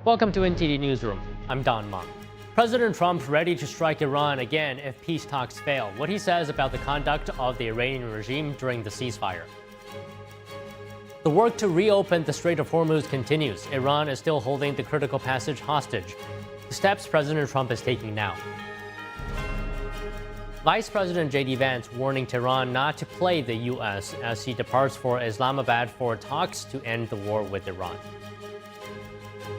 Welcome to NTD Newsroom. I'm Don Ma. President Trump ready to strike Iran again if peace talks fail. What he says about the conduct of the Iranian regime during the ceasefire. The work to reopen the Strait of Hormuz continues. Iran is still holding the critical passage hostage. The steps President Trump is taking now. Vice President J.D. Vance warning Tehran not to play the U.S. as he departs for Islamabad for talks to end the war with Iran.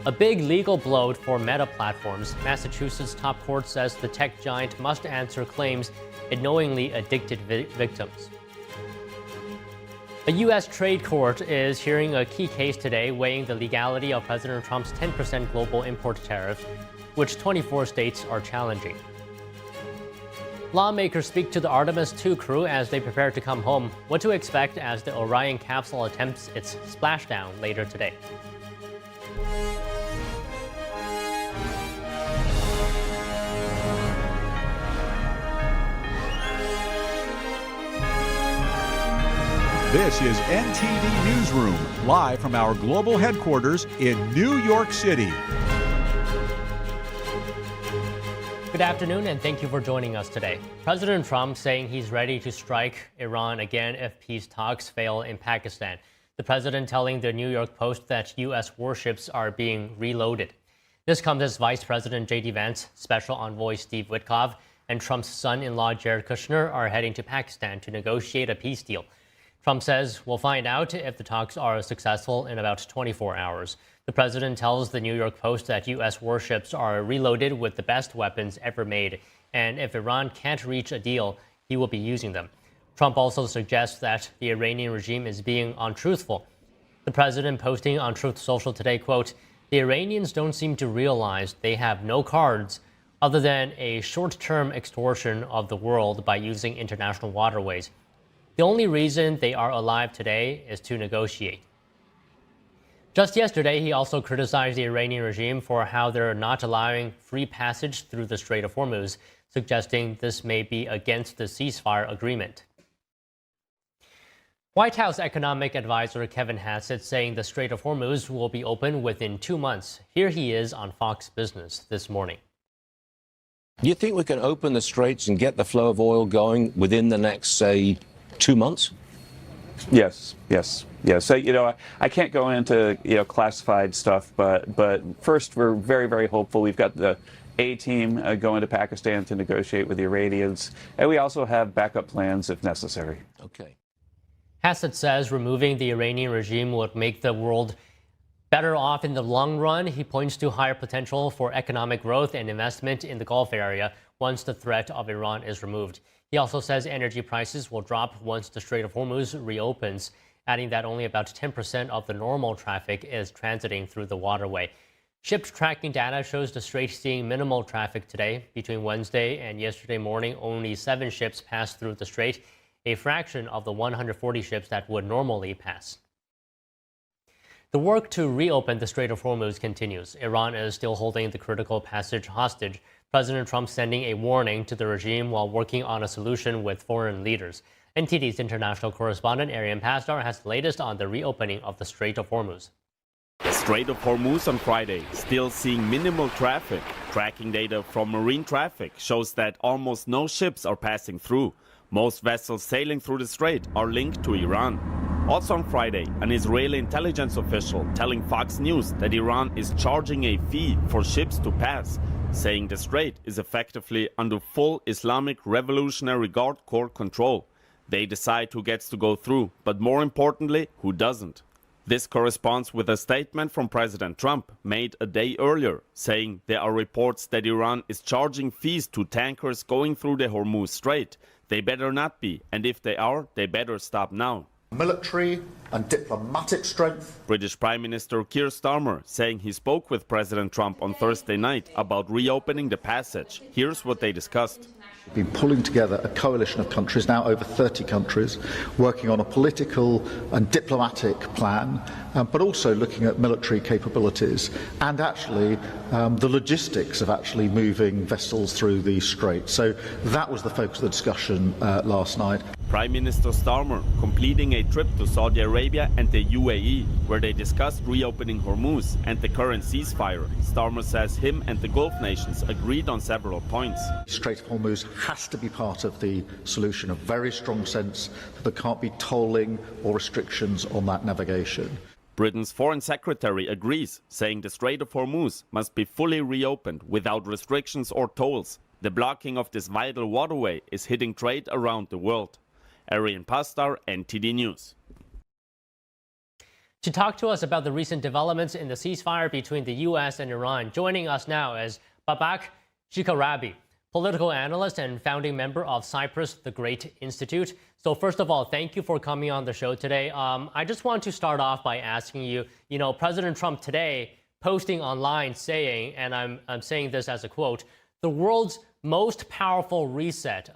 A big legal blow for Meta platforms. Massachusetts top court says the tech giant must answer claims it knowingly addicted victims. A U.S. trade court is hearing a key case today weighing the legality of President Trump's 10% global import tariff, which 24 states are challenging. Lawmakers speak to the Artemis II crew as they prepare to come home. What to expect as the Orion capsule attempts its splashdown later today. This is NTD Newsroom, live from our global headquarters in New York City. Good afternoon, and thank you for joining us today. President Trump saying he's ready to strike Iran again if peace talks fail in Pakistan. The president telling the New York Post that U.S. warships are being reloaded. This comes as Vice President J.D. Vance, Special Envoy Steve Witkoff, and Trump's son-in-law Jared Kushner are heading to Pakistan to negotiate a peace deal. Trump says we'll find out if the talks are successful in about 24 hours. The president tells the New York Post that U.S. warships are reloaded with the best weapons ever made, and if Iran can't reach a deal, he will be using them. Trump also suggests that the Iranian regime is being untruthful. The president posting on Truth Social today, quote, "The Iranians don't seem to realize they have no cards other than a short-term extortion of the world by using international waterways. The only reason they are alive today is to negotiate." Just yesterday, he also criticized the Iranian regime for how they're not allowing free passage through the Strait of Hormuz, suggesting this may be against the ceasefire agreement. White House economic advisor Kevin Hassett saying the Strait of Hormuz will be open within 2 months. Here he is on Fox Business this morning. You think we can open the straits and get the flow of oil going within the next, say, 2 months? Yes. So, I can't go into, classified stuff, but first, we're very, very hopeful. We've got the A team going to Pakistan to negotiate with the Iranians, and we also have backup plans if necessary. Okay. Hassett says removing the Iranian regime would make the world better off in the long run. He points to higher potential for economic growth and investment in the Gulf area once the threat of Iran is removed. He also says energy prices will drop once the Strait of Hormuz reopens, adding that only about 10% of the normal traffic is transiting through the waterway. Ship tracking data shows the strait seeing minimal traffic today. Between Wednesday and yesterday morning, only 7 ships passed through the strait, a fraction of the 140 ships that would normally pass. The work to reopen the Strait of Hormuz continues. Iran is still holding the critical passage hostage. President Trump sending a warning to the regime while working on a solution with foreign leaders. NTD's international correspondent Arian Pastor has the latest on the reopening of the Strait of Hormuz. The Strait of Hormuz on Friday still seeing minimal traffic. Tracking data from marine traffic shows that almost no ships are passing through. Most vessels sailing through the strait are linked to Iran. Also on Friday, an Israeli intelligence official telling Fox News that Iran is charging a fee for ships to pass, saying the strait is effectively under full Islamic Revolutionary Guard Corps control. They decide who gets to go through, but more importantly, who doesn't. This corresponds with a statement from President Trump made a day earlier, saying there are reports that Iran is charging fees to tankers going through the Hormuz Strait. They better not be, and if they are, they better stop now. Military and diplomatic strength. British Prime Minister Keir Starmer saying he spoke with President Trump on Thursday night about reopening the passage. Here's what they discussed. We've been pulling together a coalition of countries, now over 30 countries, working on a political and diplomatic plan, but also looking at military capabilities and actually the logistics of actually moving vessels through the strait. So that was the focus of the discussion last night. Prime Minister Starmer completing a trip to Saudi Arabia and the UAE, where they discussed reopening Hormuz and the current ceasefire. Starmer says him and the Gulf nations agreed on several points. Strait of Hormuz has to be part of the solution, a very strong sense that there can't be tolling or restrictions on that navigation. Britain's Foreign Secretary agrees, saying the Strait of Hormuz must be fully reopened without restrictions or tolls. The blocking of this vital waterway is hitting trade around the world. Arian Pastar, NTD News. To talk to us about the recent developments in the ceasefire between the U.S. and Iran, joining us now is Babak Shikarabi, political analyst and founding member of Cyprus the Great Institute. So first of all, thank you for coming on the show today. I just want to start off by asking you, President Trump today posting online saying, and I'm saying this as a quote, the world's most powerful reset.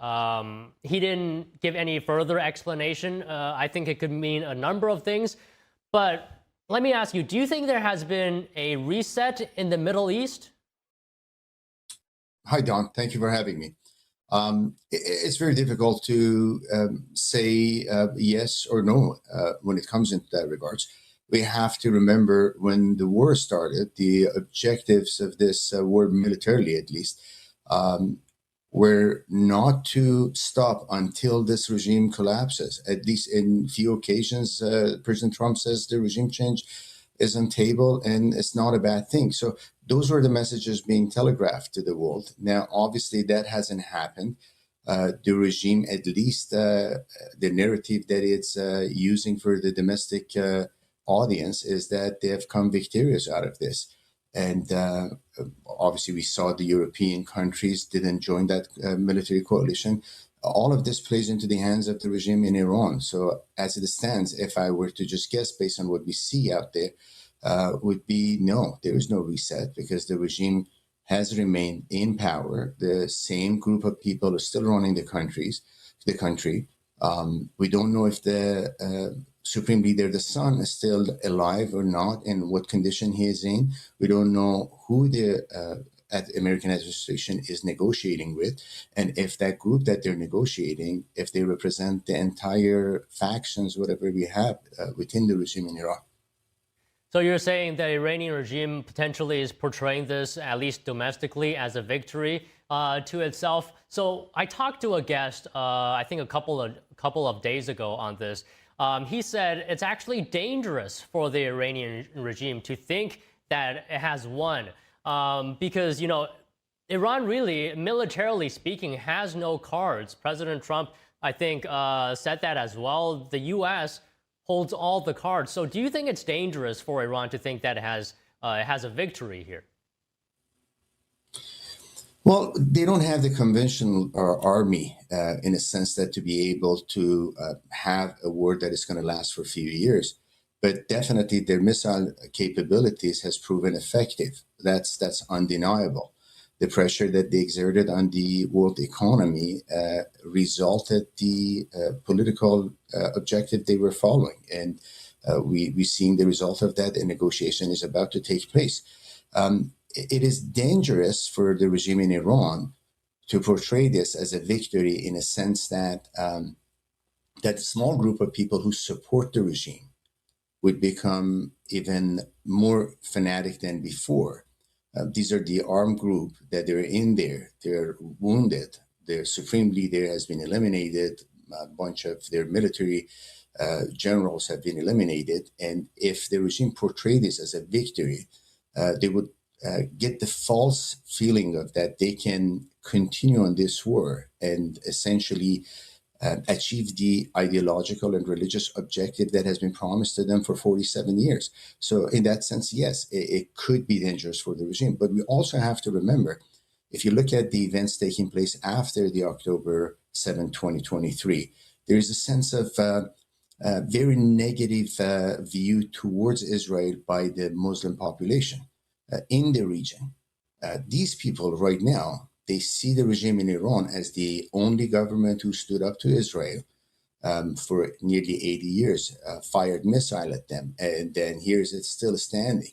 He didn't give any further explanation. I think it could mean a number of things. But let me ask you, do you think there has been a reset in the Middle East? Hi, Don. Thank you for having me. It's very difficult to say yes or no when it comes into that regards. We have to remember when the war started, the objectives of this war, militarily at least, were not to stop until this regime collapses. At least in few occasions, President Trump says the regime change is on table and it's not a bad thing. So those were the messages being telegraphed to the world. Now, obviously, that hasn't happened. The regime, at least the narrative that it's using for the domestic audience, is that they have come victorious out of this. And obviously, we saw the European countries didn't join that military coalition. All of this plays into the hands of the regime in Iran. So as it stands, if I were to just guess based on what we see out there, would be no, there is no reset because the regime has remained in power. The same group of people are still running the country. We don't know if the Supreme Leader, the son, is still alive or not, and what condition he is in. We don't know who the American administration is negotiating with, and if that group that they're negotiating, if they represent the entire factions, whatever we have within the regime in Iraq. So you're saying the Iranian regime potentially is portraying this, at least domestically, as a victory to itself. So I talked to a guest, I think a couple of days ago on this. He said it's actually dangerous for the Iranian regime to think that it has won because, Iran really, militarily speaking, has no cards. President Trump, I think, said that as well. The U.S. holds all the cards. So do you think it's dangerous for Iran to think that it has a victory here? Well, they don't have the conventional army in a sense that to be able to have a war that is going to last for a few years. But definitely their missile capabilities has proven effective. That's undeniable. The pressure that they exerted on the world economy resulted the political objective they were following. And we're seeing the result of that. A negotiation is about to take place. It is dangerous for the regime in Iran to portray this as a victory in a sense that that small group of people who support the regime would become even more fanatic than before. These are the armed group that they're in there. They're wounded. Their supreme leader has been eliminated. A bunch of their military generals have been eliminated. And if the regime portrayed this as a victory, they would get the false feeling of that they can continue on this war and essentially achieve the ideological and religious objective that has been promised to them for 47 years. So in that sense, yes, it could be dangerous for the regime. But we also have to remember, if you look at the events taking place after the October 7, 2023, there is a sense of very negative view towards Israel by the Muslim population in the region. These people right now, they see the regime in Iran as the only government who stood up to Israel for nearly 80 years, fired missile at them, and then here's it still standing.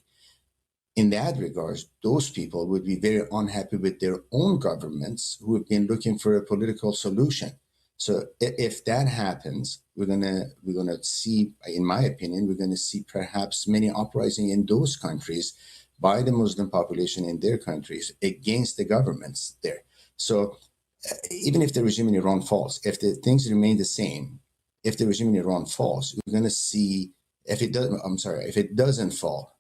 In that regards, those people would be very unhappy with their own governments who have been looking for a political solution. So if that happens, we're gonna see, in my opinion, we're gonna see perhaps many uprising in those countries by the Muslim population in their countries against the governments there. So even if the regime in Iran falls, if the things remain the same, if the regime in Iran falls, we're going to see, if it doesn't fall,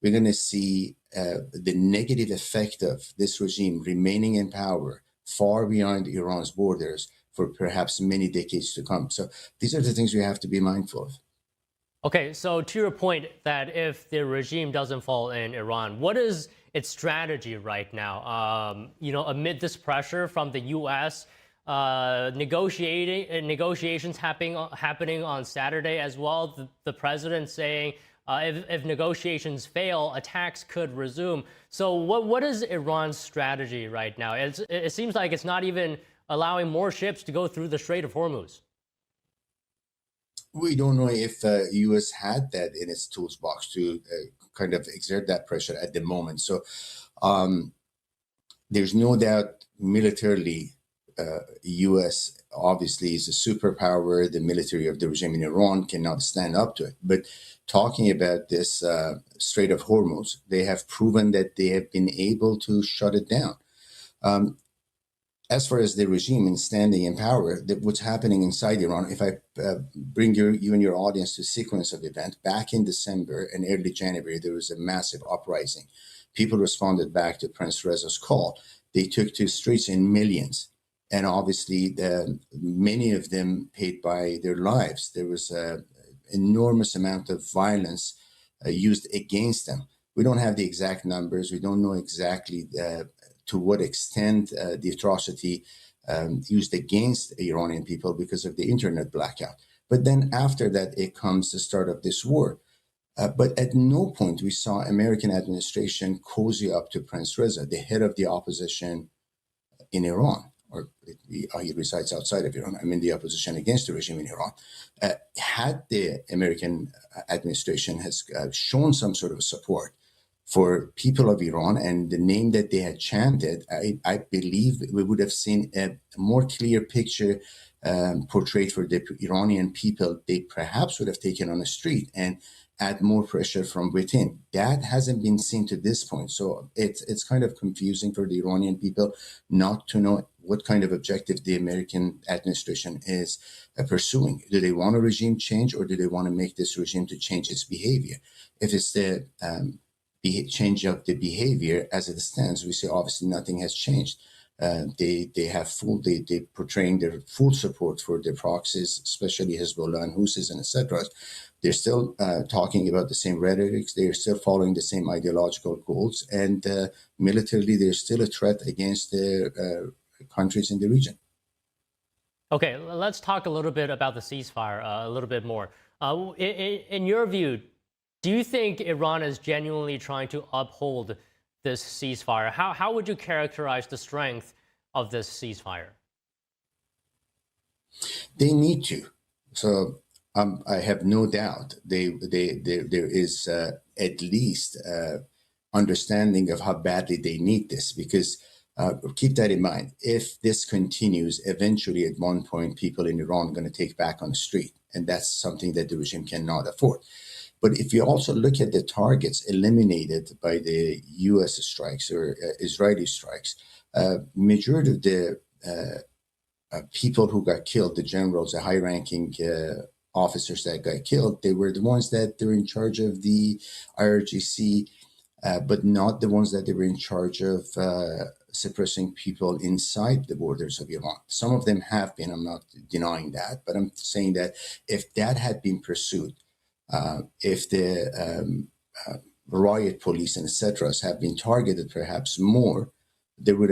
we're going to see the negative effect of this regime remaining in power far beyond Iran's borders for perhaps many decades to come. So these are the things we have to be mindful of. Okay, so to your point that if the regime doesn't fall in Iran, what is its strategy right now? Amid this pressure from the U.S., negotiations happening on Saturday as well. The president saying if negotiations fail, attacks could resume. So what is Iran's strategy right now? It seems like it's not even allowing more ships to go through the Strait of Hormuz. We don't know if U.S. had that in its toolbox to kind of exert that pressure at the moment. So there's no doubt militarily, U.S. obviously is a superpower. The military of the regime in Iran cannot stand up to it. But talking about this Strait of Hormuz, they have proven that they have been able to shut it down. As far as the regime and standing in power, what's happening inside Iran, if I bring you and your audience to a sequence of events, back in December and early January, there was a massive uprising. People responded back to Prince Reza's call. They took to streets in millions. And obviously, many of them paid by their lives. There was an enormous amount of violence used against them. We don't have the exact numbers. We don't know exactly to what extent the atrocity used against Iranian people because of the internet blackout. But then after that, it comes the start of this war. But at no point we saw American administration cozy up to Prince Reza, the head of the opposition in Iran, or he resides outside of Iran. I mean, the opposition against the regime in Iran. Had the American administration has shown some sort of support for people of Iran and the name that they had chanted, I believe we would have seen a more clear picture portrayed for the Iranian people. They perhaps would have taken on the street and add more pressure from within. That hasn't been seen to this point. So it's kind of confusing for the Iranian people not to know what kind of objective the American administration is pursuing. Do they want a regime change, or do they want to make this regime to change its behavior? If it's the change of the behavior as it stands, we say obviously nothing has changed. They portraying their full support for their proxies, especially Hezbollah and Houthis and etc. They're still talking about the same rhetoric. They're still following the same ideological goals, and militarily, they're still a threat against the countries in the region. Okay, let's talk a little bit about the ceasefire a little bit more. In your view, do you think Iran is genuinely trying to uphold this ceasefire? How would you characterize the strength of this ceasefire? They need to. So I have no doubt there is at least understanding of how badly they need this, because keep that in mind. If this continues, eventually at one point, people in Iran are going to take back on the street. And that's something that the regime cannot afford. But if you also look at the targets eliminated by the U.S. strikes or Israeli strikes, majority of the people who got killed, the generals, the high-ranking officers that got killed, they were the ones that were in charge of the IRGC, but not the ones that they were in charge of suppressing people inside the borders of Iran. Some of them have been, I'm not denying that, but I'm saying that if that had been pursued, if the riot police and etc. have been targeted perhaps more, that would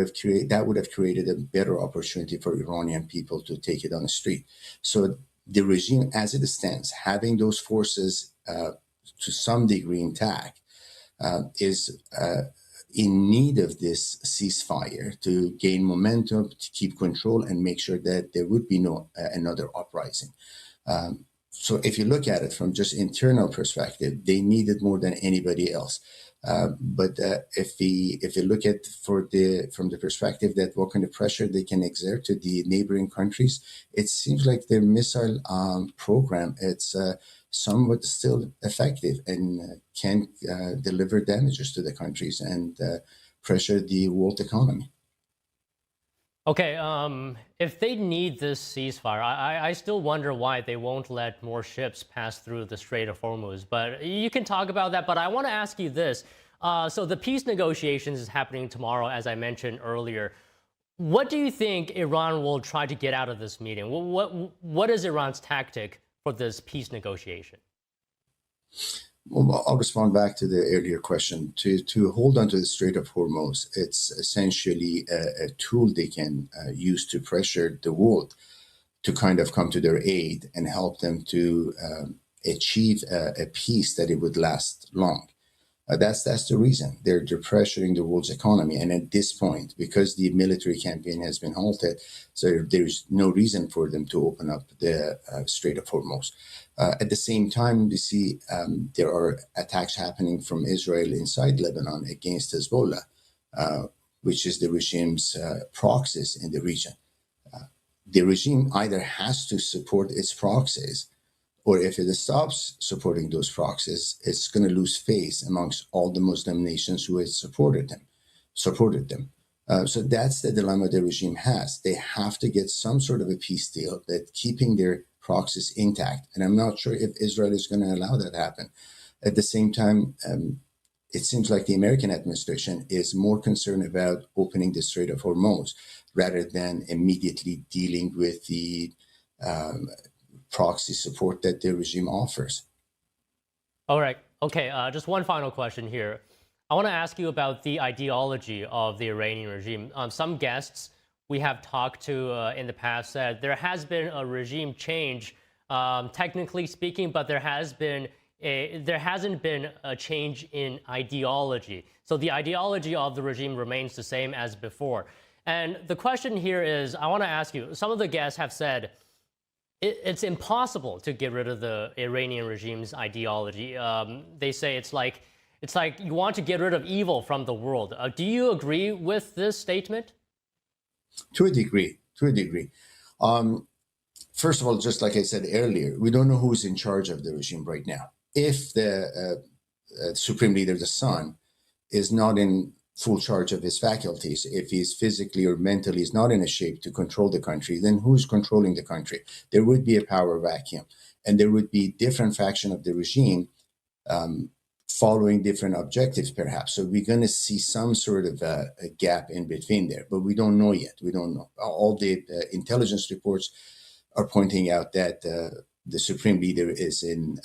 have created a better opportunity for Iranian people to take it on the street. So the regime, as it stands, having those forces to some degree intact, is in need of this ceasefire to gain momentum, to keep control, and make sure that there would be no another uprising. So if you look at it from just internal perspective, they need it more than anybody else. But if you look at from the perspective that what kind of pressure they can exert to the neighboring countries, it seems like their missile program, it's somewhat still effective and can deliver damages to the countries and pressure the world economy. Okay, if they need this ceasefire, I still wonder why they won't let more ships pass through the Strait of Hormuz. But you can talk about that. But I want to ask you this. So the peace negotiations is happening tomorrow, as I mentioned earlier. What do you think Iran will try to get out of this meeting? What is Iran's tactic for this peace negotiation? Well, I'll respond back to the earlier question. To hold on to the Strait of Hormuz, it's essentially a tool they can use to pressure the world to kind of come to their aid and help them to achieve a peace that it would last long. That's the reason. They're pressuring the world's economy. And at this point, because the military campaign has been halted, so there's no reason for them to open up the Strait of Hormuz. At the same time, we see there are attacks happening from Israel inside Lebanon against Hezbollah, which is the regime's proxies in the region. The regime either has to support its proxies, or if it stops supporting those proxies, it's going to lose face amongst all the Muslim nations who has supported them. So that's the dilemma the regime has. They have to get some sort of a peace deal that keeping their proxies intact. And I'm not sure if Israel is going to allow that to happen. At the same time, it seems like the American administration is more concerned about opening the Strait of Hormuz rather than immediately dealing with the proxy support that the regime offers. All right. Okay. Just one final question here. I want to ask you about the ideology of the Iranian regime. Some guests we have talked to in the past said there has been a regime change, technically speaking, but there hasn't been a change in ideology. So the ideology of the regime remains the same as before. And the question here is, I want to ask you, some of the guests have said it's impossible to get rid of the Iranian regime's ideology. They say it's like you want to get rid of evil from the world. Do you agree with this statement? To a degree. First of all, just like I said earlier, we don't know who's in charge of the regime right now. If the supreme leader, the son, is not in full charge of his faculties, if he's physically or mentally is not in a shape to control the country, then who's controlling the country? There would be a power vacuum, and there would be different faction of the regime following different objectives, perhaps. So we're going to see some sort of a gap in between there, but we don't know yet. We don't know. All the intelligence reports are pointing out that the supreme leader is in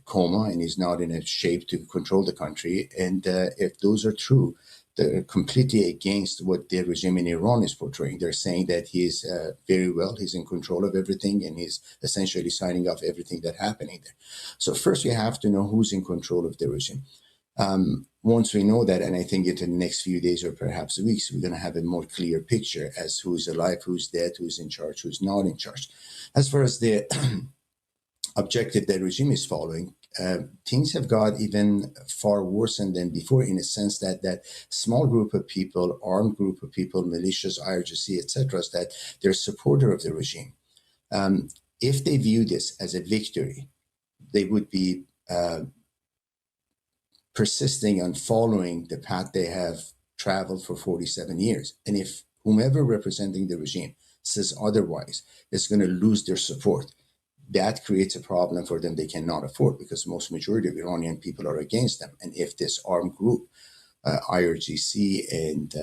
coma and is not in a shape to control the country. And if those are true, they're completely against what the regime in Iran is portraying. They're saying that he is very well, he's in control of everything, and he's essentially signing off everything that's happening there. So first we have to know who's in control of the regime. Once we know that, and I think in the next few days or perhaps weeks, we're going to have a more clear picture as who's alive, who's dead, who's in charge, who's not in charge. As far as the objective that regime is following, things have got even far worse than before, in a sense that that small group of people, armed group of people, militias, IRGC, etc., that they're supporter of the regime. If they view this as a victory, they would be persisting on following the path they have traveled for 47 years. And if whomever representing the regime says otherwise, is going to lose their support, that creates a problem for them they cannot afford, because most majority of Iranian people are against them. And if this armed group, IRGC and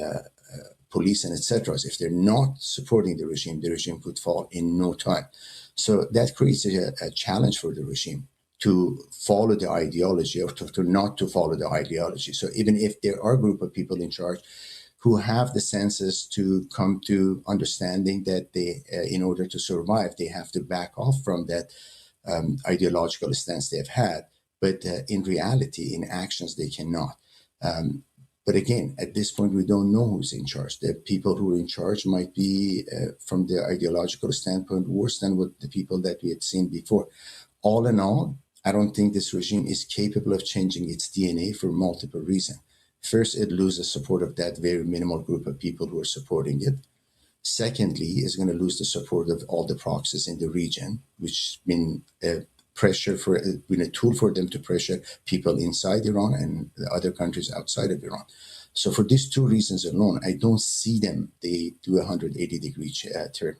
police and etc., if they're not supporting the regime could fall in no time. So that creates a challenge for the regime to follow the ideology or to not to follow the ideology. So even if there are a group of people in charge who have the senses to come to understanding that they, in order to survive, they have to back off from that ideological stance they've had. But in reality, in actions, they cannot. But again, at this point, we don't know who's in charge. The people who are in charge might be, from the ideological standpoint, worse than what the people that we had seen before. All in all, I don't think this regime is capable of changing its DNA for multiple reasons. First, it loses support of that very minimal group of people who are supporting it. Secondly, it's going to lose the support of all the proxies in the region, which been a tool for them to pressure people inside Iran and the other countries outside of Iran. So for these two reasons alone, I don't see they do a 180-degree turn.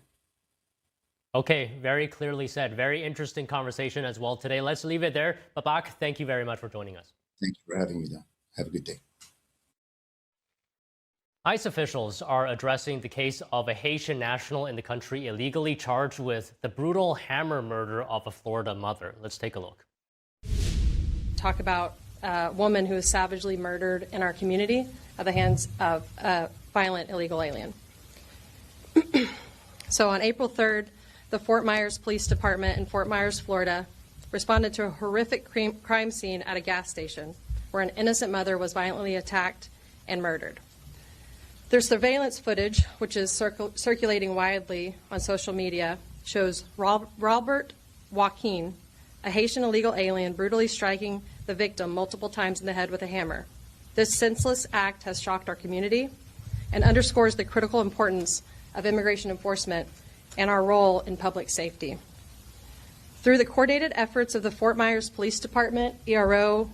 Okay, very clearly said. Very interesting conversation as well today. Let's leave it there. Babak, thank you very much for joining us. Thank you for having me, Dan. Have a good day. ICE officials are addressing the case of a Haitian national in the country illegally charged with the brutal hammer murder of a Florida mother. Let's take a look. Talk about a woman who was savagely murdered in our community at the hands of a violent illegal alien. So on April 3rd, the Fort Myers Police Department in Fort Myers, Florida, responded to a horrific crime scene at a gas station where an innocent mother was violently attacked and murdered. There's surveillance footage, which is circulating widely on social media, shows Robert Joaquin, a Haitian illegal alien, brutally striking the victim multiple times in the head with a hammer. This senseless act has shocked our community and underscores the critical importance of immigration enforcement and our role in public safety. Through the coordinated efforts of the Fort Myers Police Department, ERO,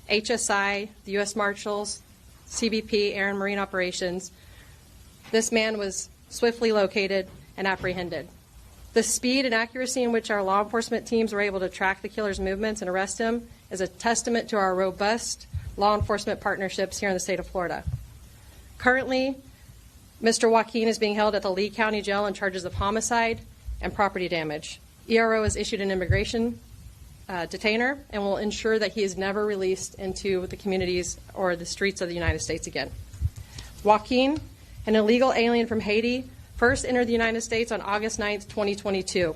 HSI, the U.S. Marshals, CBP, Air and Marine Operations, this man was swiftly located and apprehended. The speed and accuracy in which our law enforcement teams were able to track the killer's movements and arrest him is a testament to our robust law enforcement partnerships here in the state of Florida. Currently, Mr. Joaquin is being held at the Lee County Jail on charges of homicide and property damage. ERO has issued an immigration detainer and will ensure that he is never released into the communities or the streets of the United States again. Joaquin, an illegal alien from Haiti, first entered the United States on August 9th, 2022,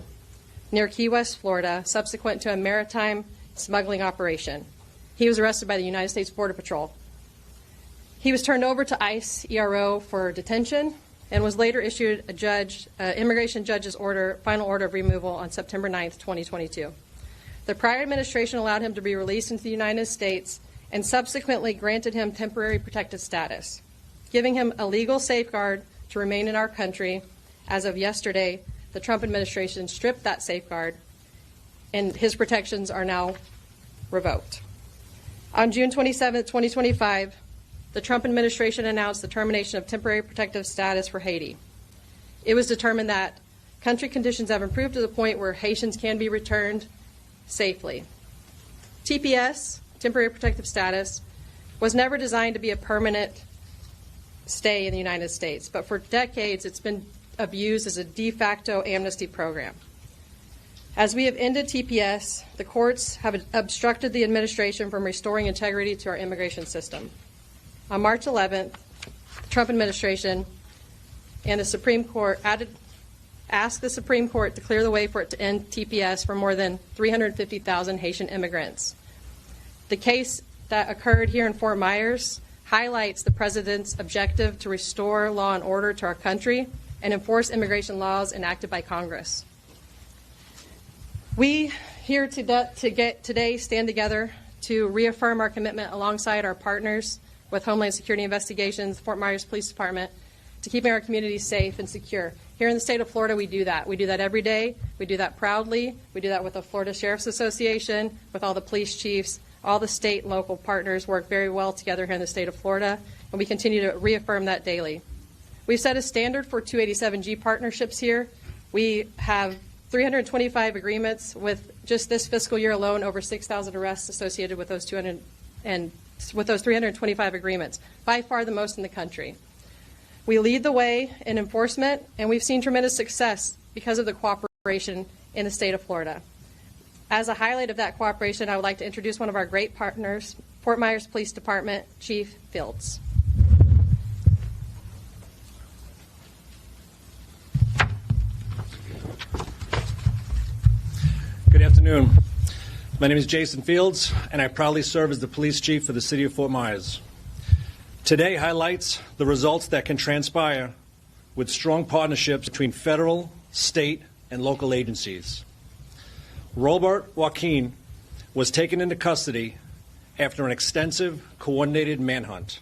near Key West, Florida, subsequent to a maritime smuggling operation. He was arrested by the United States Border Patrol. He was turned over to ICE ERO for detention and was later issued a immigration judge's final order of removal on September 9th, 2022. The prior administration allowed him to be released into the United States and subsequently granted him temporary protected status, giving him a legal safeguard to remain in our country. As of yesterday, the Trump administration stripped that safeguard, and his protections are now revoked. On June 27, 2025, the Trump administration announced the termination of temporary protective status for Haiti. It was determined that country conditions have improved to the point where Haitians can be returned safely. TPS, temporary protective status, was never designed to be a permanent stay in the United States, but for decades it's been abused as a de facto amnesty program. As we have ended TPS, the courts have obstructed the administration from restoring integrity to our immigration system. On March 11th, the Trump administration and the Supreme Court asked the Supreme Court to clear the way for it to end TPS for more than 350,000 Haitian immigrants. The case that occurred here in Fort Myers highlights the president's objective to restore law and order to our country and enforce immigration laws enacted by Congress. We here today stand together to reaffirm our commitment alongside our partners with Homeland Security Investigations, Fort Myers Police Department, to keeping our communities safe and secure. Here in the state of Florida, we do that. We do that every day. We do that proudly. We do that with the Florida Sheriff's Association, with all the police chiefs. All the state and local partners work very well together here in the state of Florida, and we continue to reaffirm that daily. We've set a standard for 287G partnerships here. We have 325 agreements with just this fiscal year alone, over 6,000 arrests associated with those 325 agreements, by far the most in the country. We lead the way in enforcement, and we've seen tremendous success because of the cooperation in the state of Florida. As a highlight of that cooperation, I would like to introduce one of our great partners, Fort Myers Police Department Chief Fields. Good afternoon. My name is Jason Fields, and I proudly serve as the police chief for the city of Fort Myers. Today highlights the results that can transpire with strong partnerships between federal, state, and local agencies. Robert Joaquin was taken into custody after an extensive, coordinated manhunt.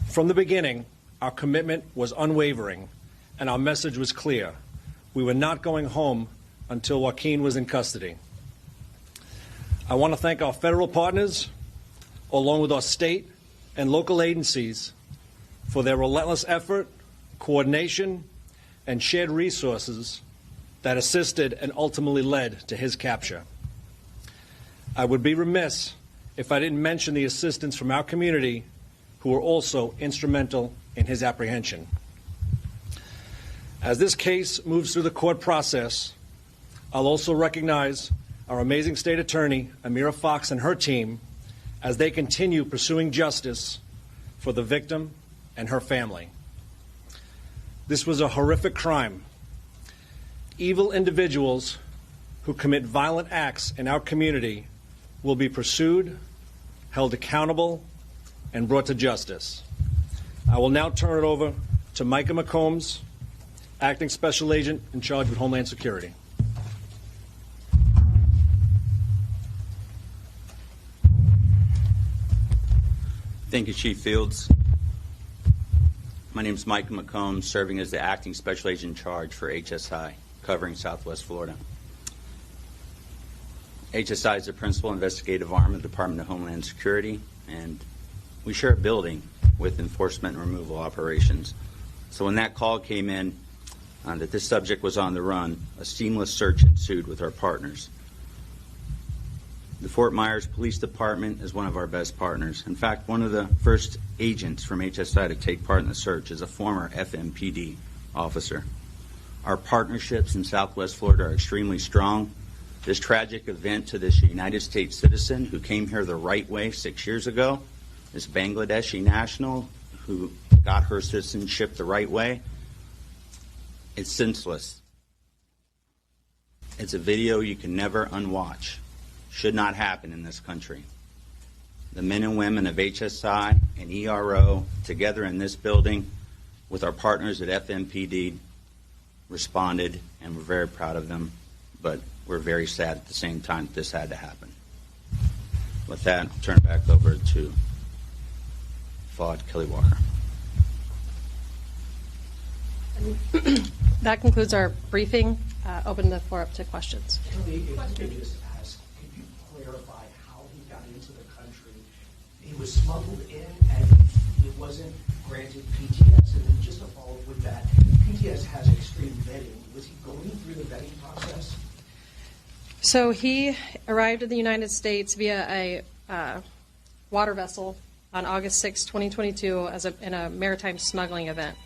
From the beginning, our commitment was unwavering, and our message was clear. We were not going home until Joaquin was in custody. I want to thank our federal partners, along with our state and local agencies, for their relentless effort, coordination, and shared resources that assisted and ultimately led to his capture. I would be remiss if I didn't mention the assistance from our community, who were also instrumental in his apprehension. As this case moves through the court process, I'll also recognize our amazing state attorney, Amira Fox, and her team as they continue pursuing justice for the victim and her family. This was a horrific crime. Evil individuals who commit violent acts in our community will be pursued, held accountable, and brought to justice. I will now turn it over to Micah McCombs, Acting Special Agent in charge with Homeland Security. Thank you, Chief Fields. My name is Micah McCombs, serving as the Acting Special Agent in charge for HSI, covering Southwest Florida. HSI is the principal investigative arm of the Department of Homeland Security, and we share a building with enforcement and removal operations. So when that call came in that this subject was on the run, a seamless search ensued with our partners. The Fort Myers Police Department is one of our best partners. In fact, one of the first agents from HSI to take part in the search is a former FMPD officer. Our partnerships in Southwest Florida are extremely strong. This tragic event to this United States citizen who came here the right way 6 years ago, this Bangladeshi national who got her citizenship the right way, it's senseless. It's a video you can never unwatch. Should not happen in this country. The men and women of HSI and ERO together in this building with our partners at FMPD responded, and we're very proud of them, but we're very sad at the same time that this had to happen. With that, I'll turn it back over to Fawad Kelly Walker. That concludes our briefing. Open the floor up to questions. Kelly, if I could just ask, could you clarify how he got into the country? He was smuggled in and he wasn't granted PTS. And then just to follow up with that, PTS has extreme vetting. Was he going through the vetting process? So he arrived in the United States via a water vessel on August 6, 2022 in a maritime smuggling event.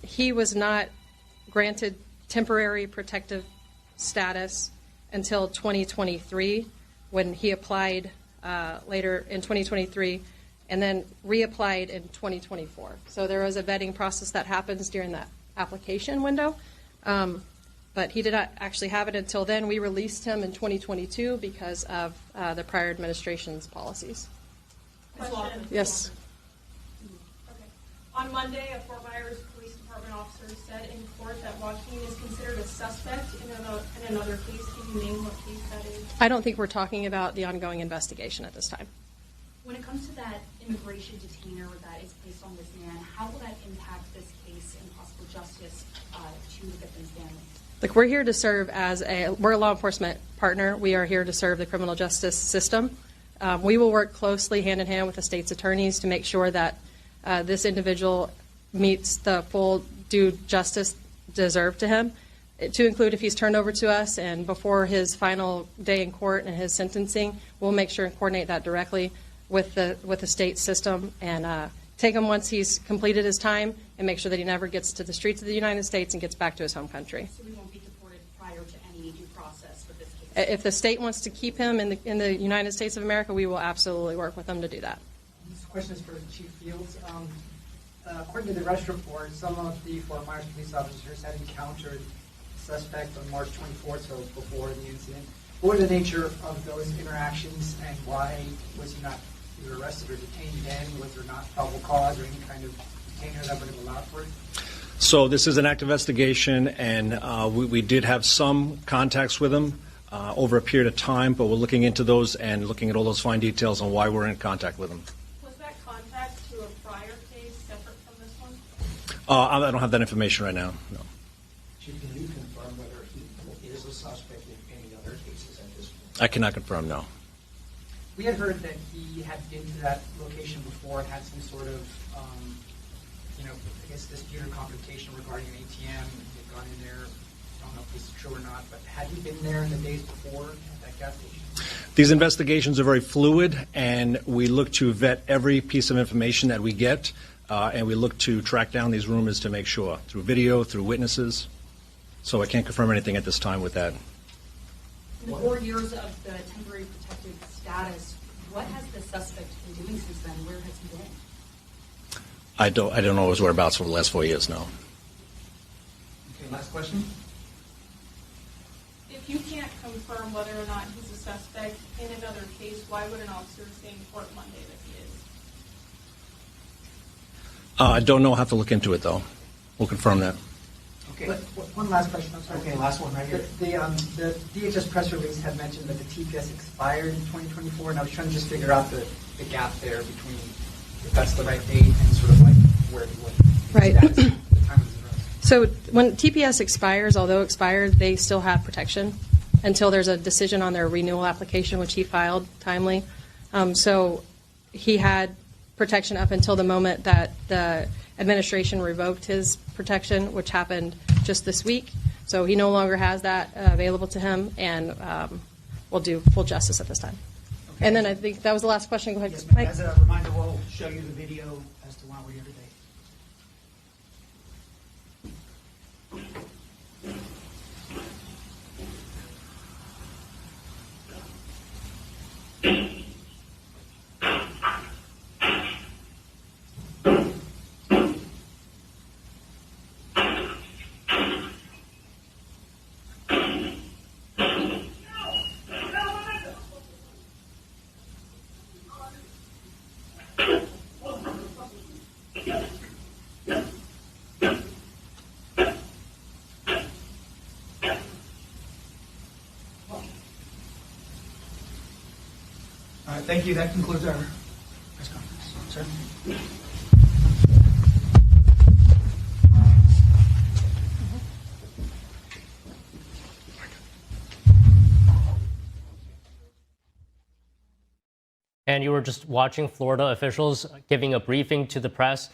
He was not granted temporary protective status until 2023 when he applied later in 2023 and then reapplied in 2024. So there was a vetting process that happens during that application window. But he did not actually have it until then. We released him in 2022 because of the prior administration's policies. Question. Yes. Okay. On Monday, a Fort Myers Police Department officer said in court that Joaquin is considered a suspect in another case. Can you name what case that is? I don't think we're talking about the ongoing investigation at this time. When it comes to that immigration detainer that is placed on this man, how will that impact this case and possible justice to the victim's family? Look, we're here to serve we're a law enforcement partner. We are here to serve the criminal justice system. We will work closely hand in hand with the state's attorneys to make sure that this individual meets the full due justice deserved to him, to include if he's turned over to us and before his final day in court and his sentencing, we'll make sure and coordinate that directly with the state system and take him once he's completed his time and make sure that he never gets to the streets of the United States and gets back to his home country. So we won't be deported prior to any due process with this case? If the state wants to keep him in the United States of America, we will absolutely work with them to do that. This question is for Chief Fields. According to the arrest report, some of the Fort Myers police officers had encountered a suspect on March 24th, so before the incident. What was the nature of those interactions and why was he not either arrested or detained then? Was there not probable cause or any kind of detainer that would have allowed for it? So this is an active investigation, and we did have some contacts with him. over a period of time, but we're looking into those and looking at all those fine details on why we're in contact with them. Was that contact to a prior case separate from this one? I don't have that information right now, no. Chief, can you confirm whether he is a suspect in any other cases at this point? I cannot confirm, no. We had heard that he had been to that location before and had some sort of, I guess dispute or confrontation regarding an ATM. He had gone in there. I don't know if this is true or not, but had he been there in the days before at that gas station? These investigations are very fluid, and we look to vet every piece of information that we get, and we look to track down these rumors to make sure, through video, through witnesses. So I can't confirm anything at this time with that. In the 4 years of the temporary protected status, what has the suspect been doing since then? Where has he been? I don't know his whereabouts for the last 4 years, no. Okay, last question. If you can't confirm whether or not he's a suspect in another case, why would an officer say in court Monday that he is? I don't know. I'll have to look into it, though. We'll confirm that. Okay. One last question. I'm sorry. Okay, last one right here. The DHS press release had mentioned that the TPS expired in 2024, and I was trying to just figure out the gap there between if that's the right date and sort of like where he was. Right. The time of his arrest. So when TPS expires, although expired, they still have protection until there's a decision on their renewal application, which he filed timely. So he had protection up until the moment that the administration revoked his protection, which happened just this week. So he no longer has that available to him, and we'll do full justice at this time. Okay. And then I think that was the last question. Go ahead, Yes, Mike. as a reminder, we'll show you the video as to why we're here today. All right, thank you. That concludes our press conference. Sir? And you were just watching Florida officials giving a briefing to the press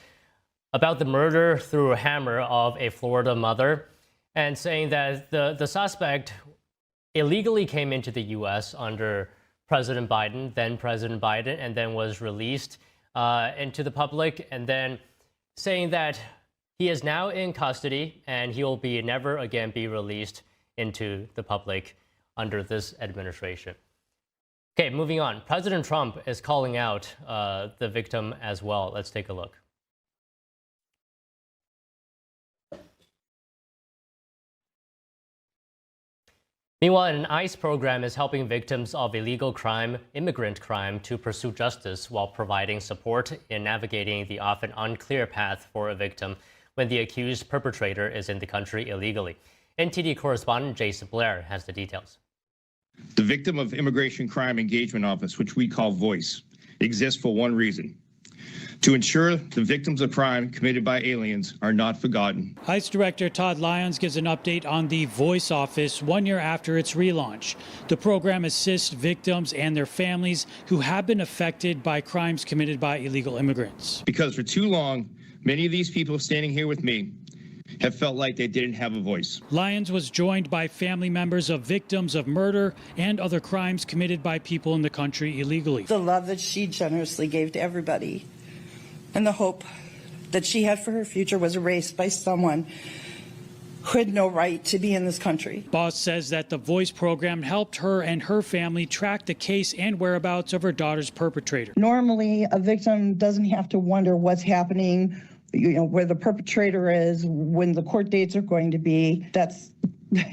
about the murder through a hammer of a Florida mother, and saying that the suspect illegally came into the U.S. under President Biden, and then was released into the public, and then saying that he is now in custody and he will be never again be released into the public under this administration. Okay, moving on. President Trump is calling out the victim as well. Let's take a look. Meanwhile, an ICE program is helping victims of illegal crime, immigrant crime, to pursue justice while providing support in navigating the often unclear path for a victim when the accused perpetrator is in the country illegally. NTD correspondent Jason Blair has the details. The Victim of Immigration Crime Engagement Office, which we call VOICE, exists for one reason: to ensure the victims of crime committed by aliens are not forgotten. ICE Director Todd Lyons gives an update on the VOICE office 1 year after its relaunch. The program assists victims and their families who have been affected by crimes committed by illegal immigrants. Because for too long, many of these people standing here with me have felt like they didn't have a voice. Lyons was joined by family members of victims of murder and other crimes committed by people in the country illegally. The love that she generously gave to everybody and the hope that she had for her future was erased by someone who had no right to be in this country. Boss says that the VOICE program helped her and her family track the case and whereabouts of her daughter's perpetrator. Normally, a victim doesn't have to wonder what's happening, where the perpetrator is, when the court dates are going to be. That's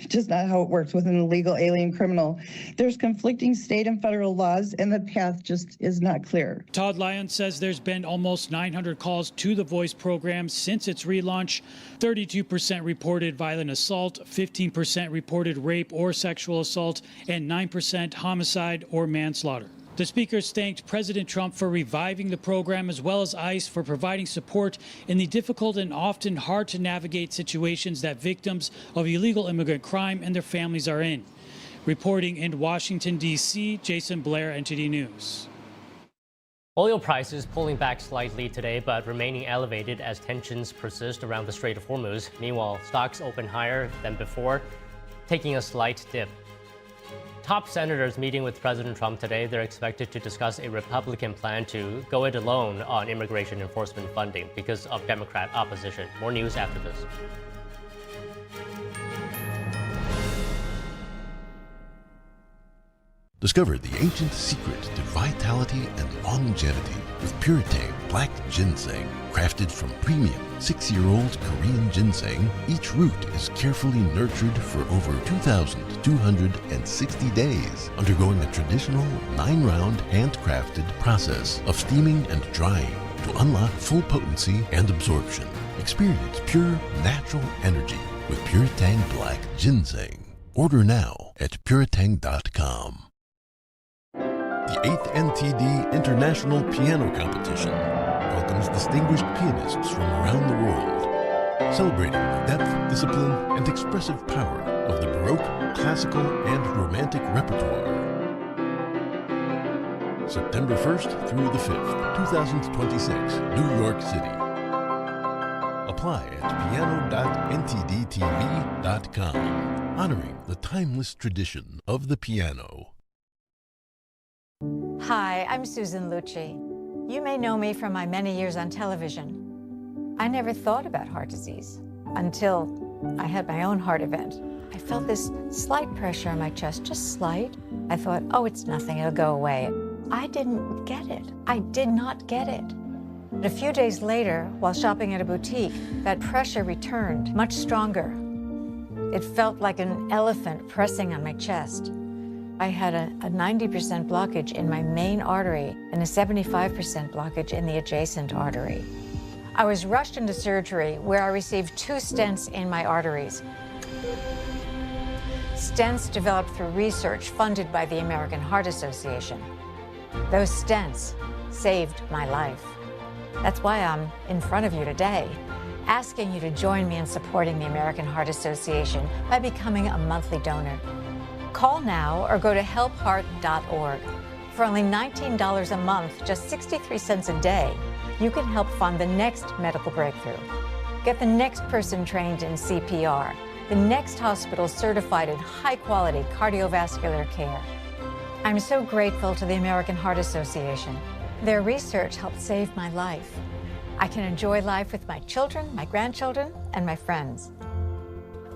just not how it works with an illegal alien criminal. There's conflicting state and federal laws, and the path just is not clear. Todd Lyons says there's been almost 900 calls to the Voice program since its relaunch. 32% reported violent assault, 15% reported rape or sexual assault, and 9% homicide or manslaughter. The speakers thanked President Trump for reviving the program, as well as ICE for providing support in the difficult and often hard to navigate situations that victims of illegal immigrant crime and their families are in. Reporting in Washington, D.C., Jason Blair, NTD News. Oil prices pulling back slightly today, but remaining elevated as tensions persist around the Strait of Hormuz. Meanwhile, stocks open higher than before, taking a slight dip. Top senators meeting with President Trump today. They're expected to discuss a Republican plan to go it alone on immigration enforcement funding because of Democrat opposition. More news after this. Discover the ancient secret to vitality and longevity with Puretang Black Ginseng. Crafted from premium 6-year-old Korean ginseng, each root is carefully nurtured for over 2,260 days, undergoing a traditional 9-round handcrafted process of steaming and drying to unlock full potency and absorption. Experience pure, natural energy with Puretang Black Ginseng. Order now at puretang.com. The 8th NTD International Piano Competition welcomes distinguished pianists from around the world, celebrating the depth, discipline, and expressive power of the Baroque, classical, and romantic repertoire. September 1st through the 5th, 2026, New York City. Apply at piano.ntdtv.com, honoring the timeless tradition of the piano. Hi, I'm Susan Lucci. You may know me from my many years on television. I never thought about heart disease until I had my own heart event. I felt this slight pressure on my chest, just slight. I thought, oh, it's nothing, it'll go away. I didn't get it. I did not get it. But a few days later, while shopping at a boutique, that pressure returned, much stronger. It felt like an elephant pressing on my chest. I had a 90% blockage in my main artery and a 75% blockage in the adjacent artery. I was rushed into surgery where I received 2 stents in my arteries. Stents developed through research funded by the American Heart Association. Those stents saved my life. That's why I'm in front of you today, asking you to join me in supporting the American Heart Association by becoming a monthly donor. Call now or go to helpheart.org. For only $19 a month, just 63 cents a day, you can help fund the next medical breakthrough. Get the next person trained in CPR, the next hospital certified in high-quality cardiovascular care. I'm so grateful to the American Heart Association. Their research helped save my life. I can enjoy life with my children, my grandchildren, and my friends.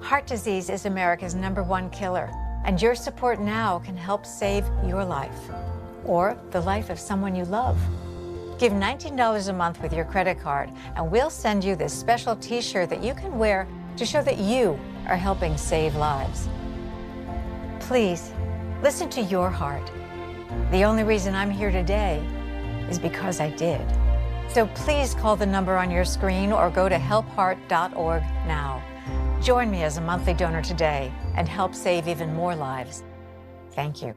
Heart disease is America's #1 killer. And your support now can help save your life or the life of someone you love. Give $19 a month with your credit card, and we'll send you this special t-shirt that you can wear to show that you are helping save lives. Please, listen to your heart. The only reason I'm here today is because I did. So please call the number on your screen or go to helpheart.org now. Join me as a monthly donor today and help save even more lives. Thank you.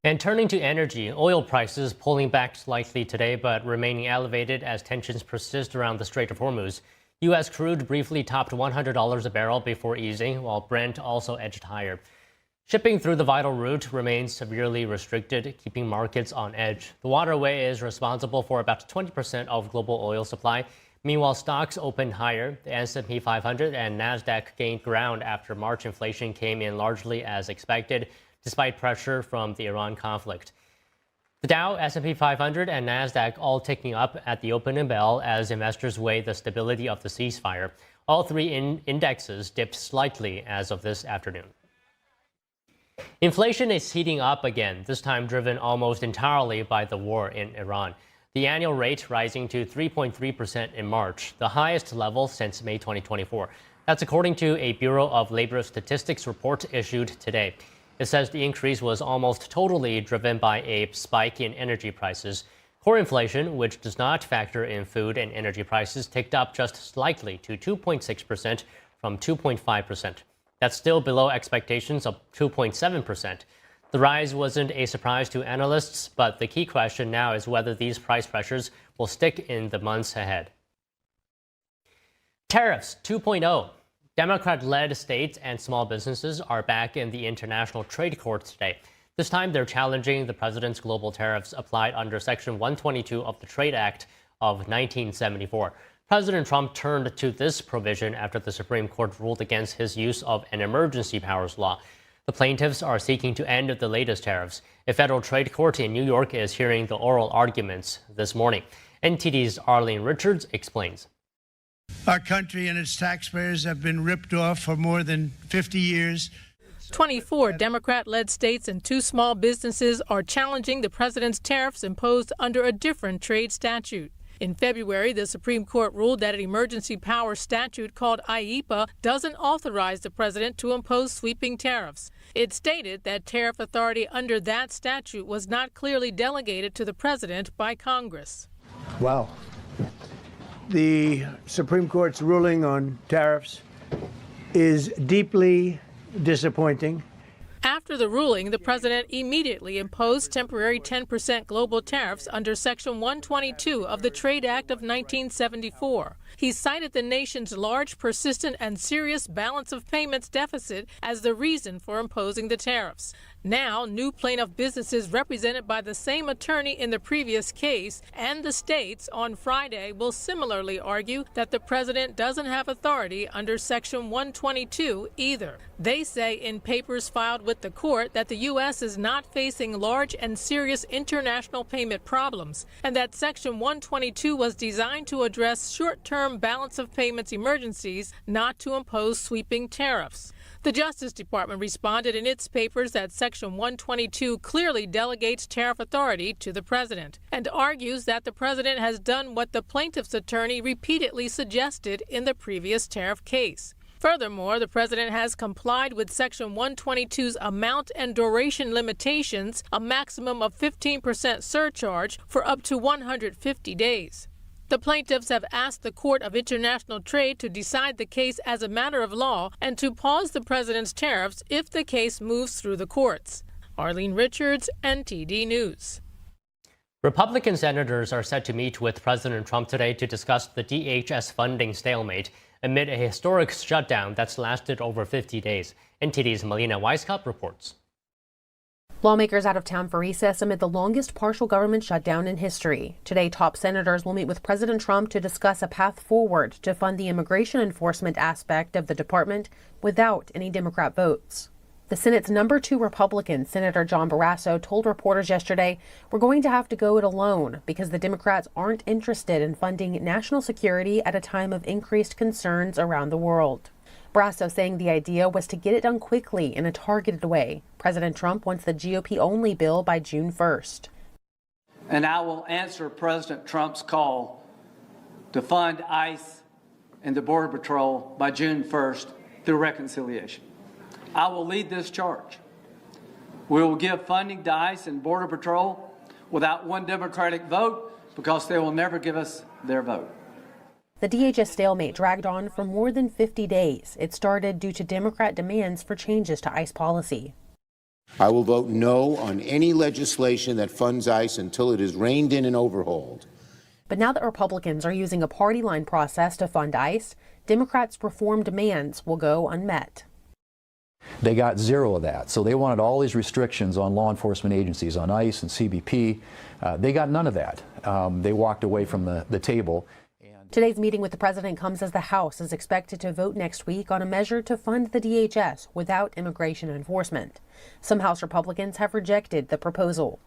And turning to energy, oil prices pulling back slightly today, but remaining elevated as tensions persist around the Strait of Hormuz. U.S. crude briefly topped $100 a barrel before easing, while Brent also edged higher. Shipping through the vital route remains severely restricted, keeping markets on edge. The waterway is responsible for about 20% of global oil supply. Meanwhile, stocks opened higher. The S&P 500 and NASDAQ gained ground after March inflation came in largely as expected, despite pressure from the Iran conflict. The Dow, S&P 500, and NASDAQ all ticking up at the opening bell as investors weigh the stability of the ceasefire. All three indexes dipped slightly as of this afternoon. Inflation is heating up again, this time driven almost entirely by the war in Iran. the annual rate rising to 3.3% in March, the highest level since May 2024. That's according to a Bureau of Labor Statistics report issued today. It says the increase was almost totally driven by a spike in energy prices. Core inflation, which does not factor in food and energy prices, ticked up just slightly to 2.6% from 2.5%. That's still below expectations of 2.7%. The rise wasn't a surprise to analysts, but the key question now is whether these price pressures will stick in the months ahead. Tariffs 2.0. Democrat-led states and small businesses are back in the International Trade Court today. This time, they're challenging the president's global tariffs applied under Section 122 of the Trade Act of 1974. President Trump turned to this provision after the Supreme Court ruled against his use of an emergency powers law. The plaintiffs are seeking to end the latest tariffs. A federal trade court in New York is hearing the oral arguments this morning. NTD's Arlene Richards explains. Our country and its taxpayers have been ripped off for more than 50 years. 24 Democrat-led states and 2 small businesses are challenging the president's tariffs imposed under a different trade statute. In February, the Supreme Court ruled that an emergency power statute called IEPA doesn't authorize the president to impose sweeping tariffs. It stated that tariff authority under that statute was not clearly delegated to the president by Congress. Wow. The Supreme Court's ruling on tariffs is deeply disappointing. After the ruling, the president immediately imposed temporary 10% global tariffs under Section 122 of the Trade Act of 1974. He cited the nation's large, persistent, and serious balance of payments deficit as the reason for imposing the tariffs. Now, new plaintiff businesses represented by the same attorney in the previous case and the states on Friday will similarly argue that the president doesn't have authority under Section 122 either. They say in papers filed with the court that the U.S. is not facing large and serious international payment problems and that Section 122 was designed to address short-term balance of payments emergencies, not to impose sweeping tariffs. The Justice Department responded in its papers that Section 122 clearly delegates tariff authority to the president and argues that the president has done what the plaintiff's attorney repeatedly suggested in the previous tariff case. Furthermore, the president has complied with Section 122's amount and duration limitations, a maximum of 15% surcharge for up to 150 days. The plaintiffs have asked the Court of International Trade to decide the case as a matter of law and to pause the president's tariffs if the case moves through the courts. Arlene Richards, NTD News. Republican senators are set to meet with President Trump today to discuss the DHS funding stalemate amid a historic shutdown that's lasted over 50 days. NTD's Melina Weisskopf reports. Lawmakers out of town for recess amid the longest partial government shutdown in history. Today, top senators will meet with President Trump to discuss a path forward to fund the immigration enforcement aspect of the department without any Democrat votes. The Senate's number 2 Republican, Senator John Barrasso, told reporters yesterday, "We're going to have to go it alone because the Democrats aren't interested in funding national security at a time of increased concerns around the world." Barrasso saying the idea was to get it done quickly in a targeted way. President Trump wants the GOP-only bill by June 1st. And I will answer President Trump's call to fund ICE and the Border Patrol by June 1st through reconciliation. I will lead this charge. We will give funding to ICE and Border Patrol without one Democratic vote because they will never give us their vote. The DHS stalemate dragged on for more than 50 days. It started due to Democrat demands for changes to ICE policy. I will vote no on any legislation that funds ICE until it is reined in and overhauled. But now that Republicans are using a party line process to fund ICE, Democrats' reform demands will go unmet. They got zero of that. So they wanted all these restrictions on law enforcement agencies, on ICE and CBP. They got none of that. They walked away from the table. Today's meeting with the president comes as the House is expected to vote next week on a measure to fund the DHS without immigration enforcement. Some House Republicans have rejected the proposal.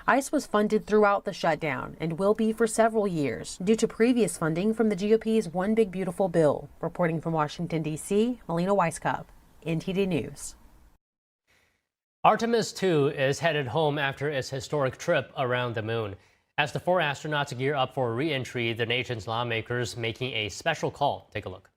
ICE was funded throughout the shutdown and will be for several years due to previous funding from the GOP's One Big Beautiful Bill. Reporting from Washington, D.C., Melina Weisskopf, NTD News. Artemis II is headed home after its historic trip around the moon. As the 4 astronauts gear up for re-entry, the nation's lawmakers making a special call. Take a look.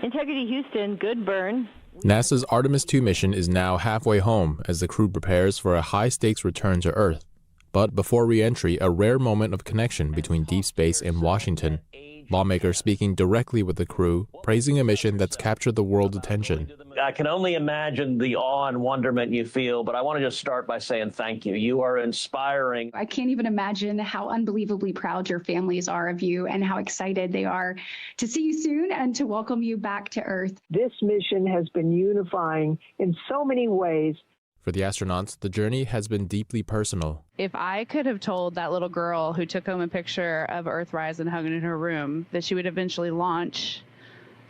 Integrity Houston, good burn. NASA's Artemis II mission is now halfway home as the crew prepares for a high-stakes return to Earth. But before re-entry, a rare moment of connection between deep space and Washington. Lawmakers speaking directly with the crew, praising a mission that's captured the world's attention. I can only imagine the awe and wonderment you feel, but I want to just start by saying thank you. You are inspiring. I can't even imagine how unbelievably proud your families are of you and how excited they are to see you soon and to welcome you back to Earth. This mission has been unifying in so many ways. For the astronauts, the journey has been deeply personal. If I could have told that little girl who took home a picture of Earthrise and hung it in her room that she would eventually launch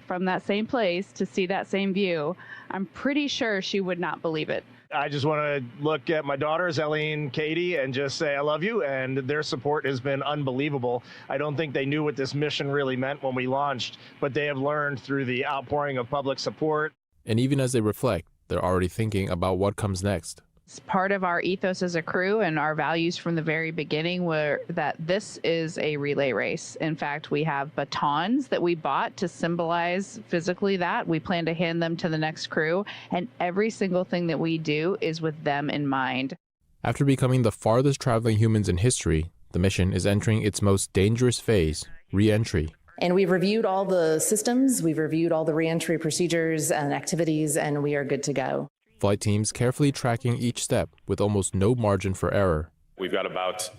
from that same place to see that same view, I'm pretty sure she would not believe it. I just want to look at my daughters, Ellie and Katie, and just say I love you, and their support has been unbelievable. I don't think they knew what this mission really meant when we launched, but they have learned through the outpouring of public support. And even as they reflect, they're already thinking about what comes next. It's part of our ethos as a crew and our values from the very beginning were that this is a relay race. In fact, we have batons that we bought to symbolize physically that. We plan to hand them to the next crew, and every single thing that we do is with them in mind. After becoming the farthest traveling humans in history, the mission is entering its most dangerous phase, re-entry. And we've reviewed all the systems, we've reviewed all the re-entry procedures and activities, and we are good to go. Flight teams carefully tracking each step with almost no margin for error. We've got about,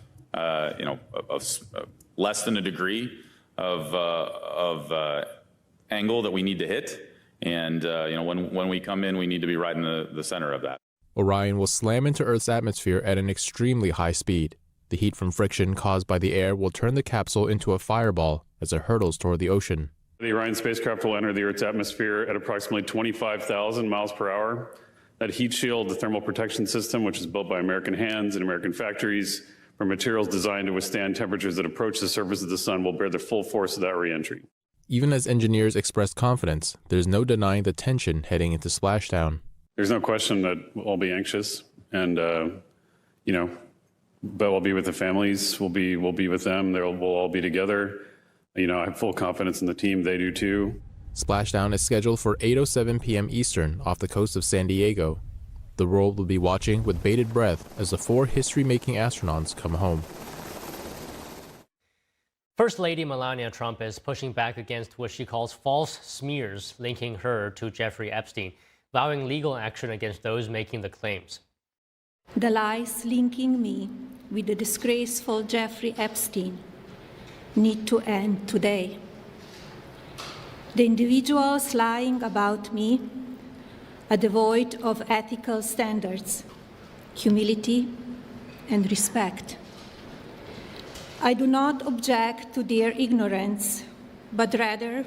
less than a degree of angle that we need to hit. And, when we come in, we need to be right in the center of that. Orion will slam into Earth's atmosphere at an extremely high speed. The heat from friction caused by the air will turn the capsule into a fireball as it hurtles toward the ocean. The Orion spacecraft will enter the Earth's atmosphere at approximately 25,000 miles per hour. That heat shield, the thermal protection system, which is built by American hands and American factories for materials designed to withstand temperatures that approach the surface of the sun, will bear the full force of that reentry. Even as engineers expressed confidence, there's no denying the tension heading into splashdown. There's no question that we'll all be anxious, and but we'll be with the families. We'll be with them. We'll all be together. I have full confidence in the team. They do too. Splashdown is scheduled for 8:07 p.m. Eastern off the coast of San Diego. The world will be watching with bated breath as the 4 history-making astronauts come home. First Lady Melania Trump is pushing back against what she calls false smears linking her to Jeffrey Epstein, vowing legal action against those making the claims. The lies linking me with the disgraceful Jeffrey Epstein need to end today. The individuals lying about me are devoid of ethical standards, humility, and respect. I do not object to their ignorance, but rather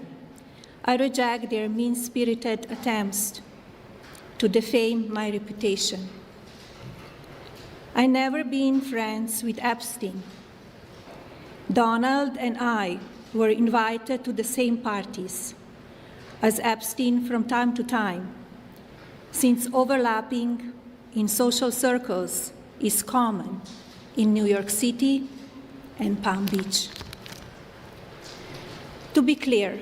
I reject their mean-spirited attempts to defame my reputation. I never been friends with Epstein. Donald and I were invited to the same parties as Epstein from time to time, since overlapping in social circles is common in New York City and Palm Beach. To be clear,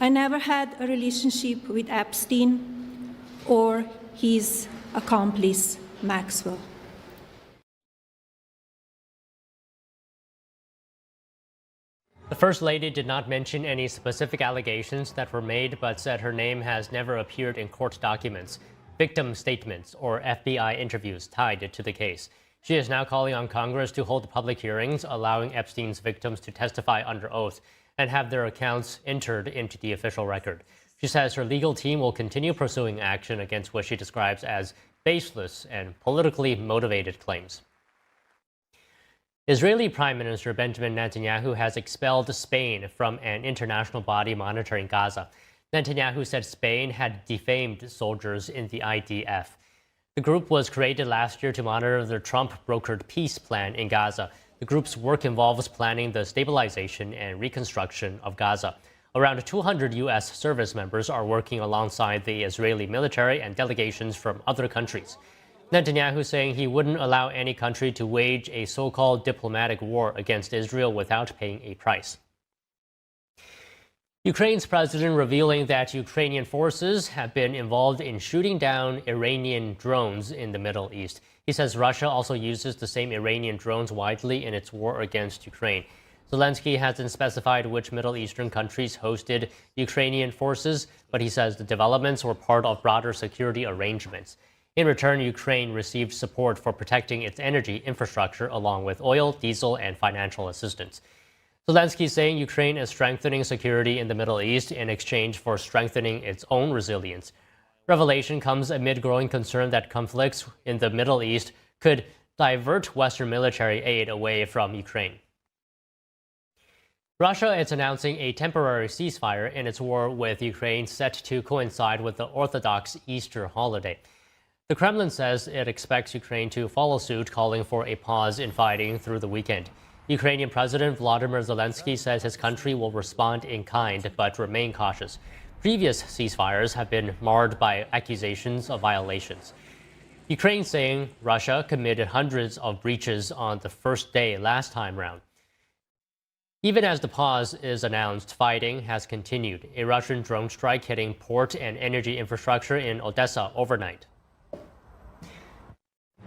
I never had a relationship with Epstein or his accomplice, Maxwell. The First Lady did not mention any specific allegations that were made, but said her name has never appeared in court documents, victim statements, or FBI interviews tied to the case. She is now calling on Congress to hold public hearings, allowing Epstein's victims to testify under oath and have their accounts entered into the official record. She says her legal team will continue pursuing action against what she describes as baseless and politically motivated claims. Israeli Prime Minister Benjamin Netanyahu has expelled Spain from an international body monitoring Gaza. Netanyahu said Spain had defamed soldiers in the IDF. The group was created last year to monitor the Trump-brokered peace plan in Gaza. The group's work involves planning the stabilization and reconstruction of Gaza. Around 200 U.S. service members are working alongside the Israeli military and delegations from other countries. Netanyahu saying he wouldn't allow any country to wage a so-called diplomatic war against Israel without paying a price. Ukraine's president revealing that Ukrainian forces have been involved in shooting down Iranian drones in the Middle East. He says Russia also uses the same Iranian drones widely in its war against Ukraine. Zelensky hasn't specified which Middle Eastern countries hosted Ukrainian forces, but he says the developments were part of broader security arrangements. In return, Ukraine received support for protecting its energy infrastructure along with oil, diesel, and financial assistance. Zelensky saying Ukraine is strengthening security in the Middle East in exchange for strengthening its own resilience. Revelation comes amid growing concern that conflicts in the Middle East could divert Western military aid away from Ukraine. Russia is announcing a temporary ceasefire in its war with Ukraine set to coincide with the Orthodox Easter holiday. The Kremlin says it expects Ukraine to follow suit, calling for a pause in fighting through the weekend. Ukrainian President Volodymyr Zelensky says his country will respond in kind but remain cautious. Previous ceasefires have been marred by accusations of violations. Ukraine saying Russia committed hundreds of breaches on the first day last time round. Even as the pause is announced, fighting has continued. A Russian drone strike hitting port and energy infrastructure in Odessa overnight.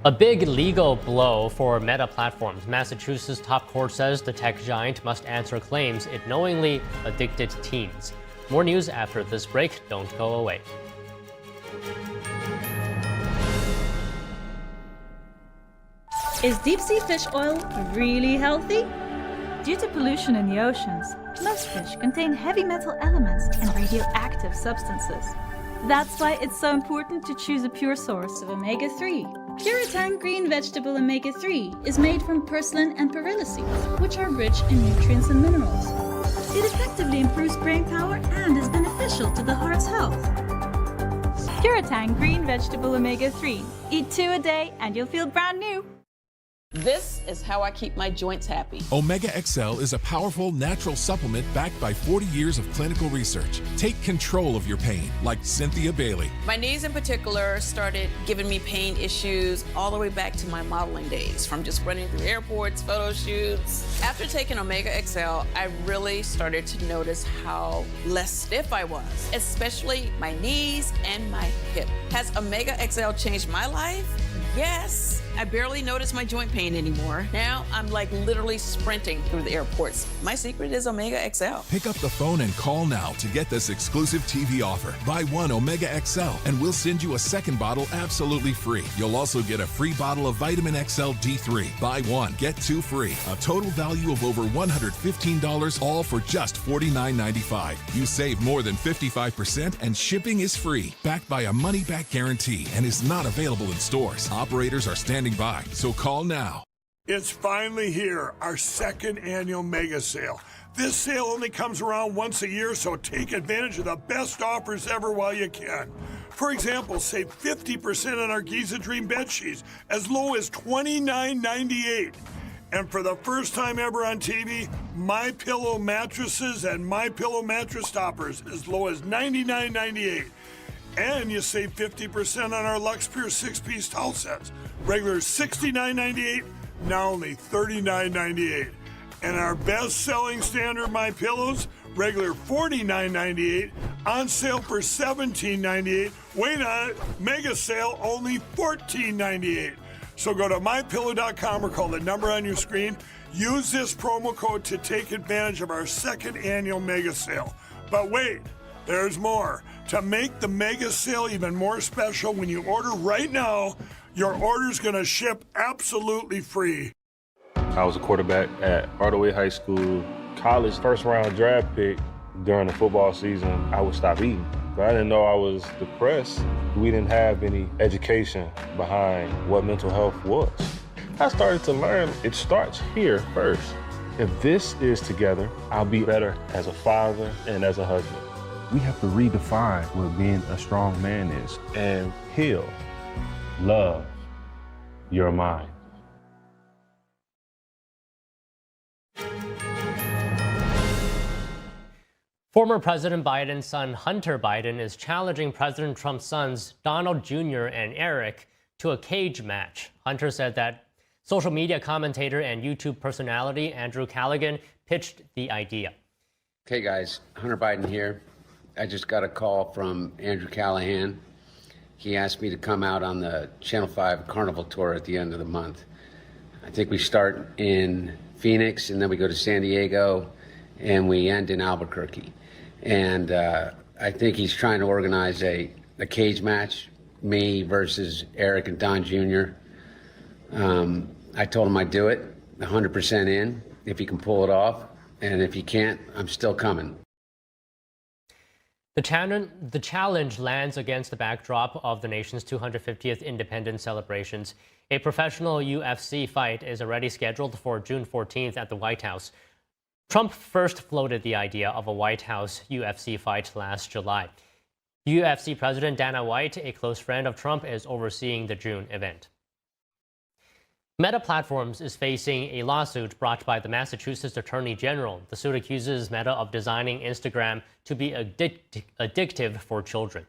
A big legal blow for Meta Platforms. Massachusetts top court says the tech giant must answer claims it knowingly addicted teens. More news after this break. Don't go away. Is deep-sea fish oil really healthy? Due to pollution in the oceans, most fish contain heavy metal elements and radioactive substances. That's why it's so important to choose a pure source of omega-3. Puritan green vegetable omega-3 is made from purslane and perilla seeds, which are rich in nutrients and minerals. It effectively improves brain power and is beneficial to the heart's health. Puritan green vegetable omega-3. Eat 2 a day and you'll feel brand new. This is how I keep my joints happy. Omega XL is a powerful natural supplement backed by 40 years of clinical research. Take control of your pain, like Cynthia Bailey. My knees in particular started giving me pain issues all the way back to my modeling days, from just running through airports, photo shoots. After taking Omega XL, I really started to notice how less stiff I was, especially my knees and my hip. Has Omega XL changed my life? Yes. I barely notice my joint pain anymore. Now I'm like literally sprinting through the airports. My secret is Omega XL. Pick up the phone and call now to get this exclusive TV offer. Buy one Omega XL and we'll send you a second bottle absolutely free. You'll also get a free bottle of Vitamin XL D3. Buy one, get 2 free. A total value of over $115, all for just $49.95. You save more than 55% and shipping is free. Backed by a money-back guarantee and is not available in stores. Operators are standing by, so call now. It's finally here, our second annual mega sale. This sale only comes around once a year, so take advantage of the best offers ever while you can. For example, save 50% on our Giza Dream bed sheets, as low as $29.98. And for the first time ever on TV, My Pillow mattresses and My Pillow mattress toppers, as low as $99.98. And you save 50% on our Lux Pure 6-piece towel sets. Regular $69.98, now only $39.98. And our best-selling standard My Pillows, regular $49.98, on sale for $17.98. Wait on it, mega sale, only $14.98. So go to mypillow.com or call the number on your screen. Use this promo code to take advantage of our second annual mega sale. But wait, there's more. To make the mega sale even more special, when you order right now, your order's going to ship absolutely free. I was a quarterback at Hardaway High School. College first-round draft pick. During the football season, I would stop eating. But I didn't know I was depressed. We didn't have any education behind what mental health was. I started to learn it starts here first. If this is together, I'll be better as a father and as a husband. We have to redefine what being a strong man is and heal, love your mind. Former President Biden's son, Hunter Biden, is challenging President Trump's sons, Donald Jr. and Eric, to a cage match. Hunter said that social media commentator and YouTube personality Andrew Callaghan pitched the idea. Hey guys, Hunter Biden here. I just got a call from Andrew Callahan. He asked me to come out on the Channel 5 Carnival Tour at the end of the month. I think we start in Phoenix, and then we go to San Diego, and we end in Albuquerque. And I think he's trying to organize a cage match, me versus Eric and Don Jr. I told him I'd do it, 100% in, if he can pull it off. And if he can't, I'm still coming. The challenge lands against the backdrop of the nation's 250th independence celebrations. A professional UFC fight is already scheduled for June 14th at the White House. Trump first floated the idea of a White House UFC fight last July. UFC President Dana White, a close friend of Trump, is overseeing the June event. Meta Platforms is facing a lawsuit brought by the Massachusetts Attorney General. The suit accuses Meta of designing Instagram to be addictive for children.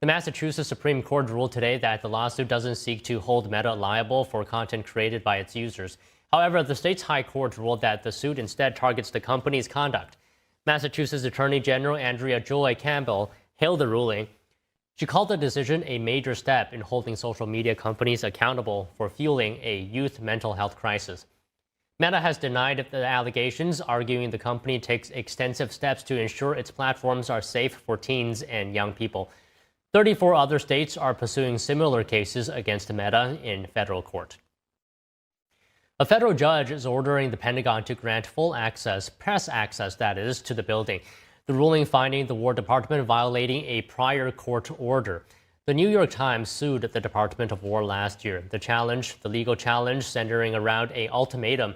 The Massachusetts Supreme Court ruled today that the lawsuit doesn't seek to hold Meta liable for content created by its users. However, the state's high court ruled that the suit instead targets the company's conduct. Massachusetts Attorney General Andrea Joy Campbell hailed the ruling. She called the decision a major step in holding social media companies accountable for fueling a youth mental health crisis. Meta has denied the allegations, arguing the company takes extensive steps to ensure its platforms are safe for teens and young people. 34 other states are pursuing similar cases against Meta in federal court. A federal judge is ordering the Pentagon to grant full access, press access that is, to the building. The ruling finding the War Department violating a prior court order. The New York Times sued the Department of War last year. The legal challenge centering around an ultimatum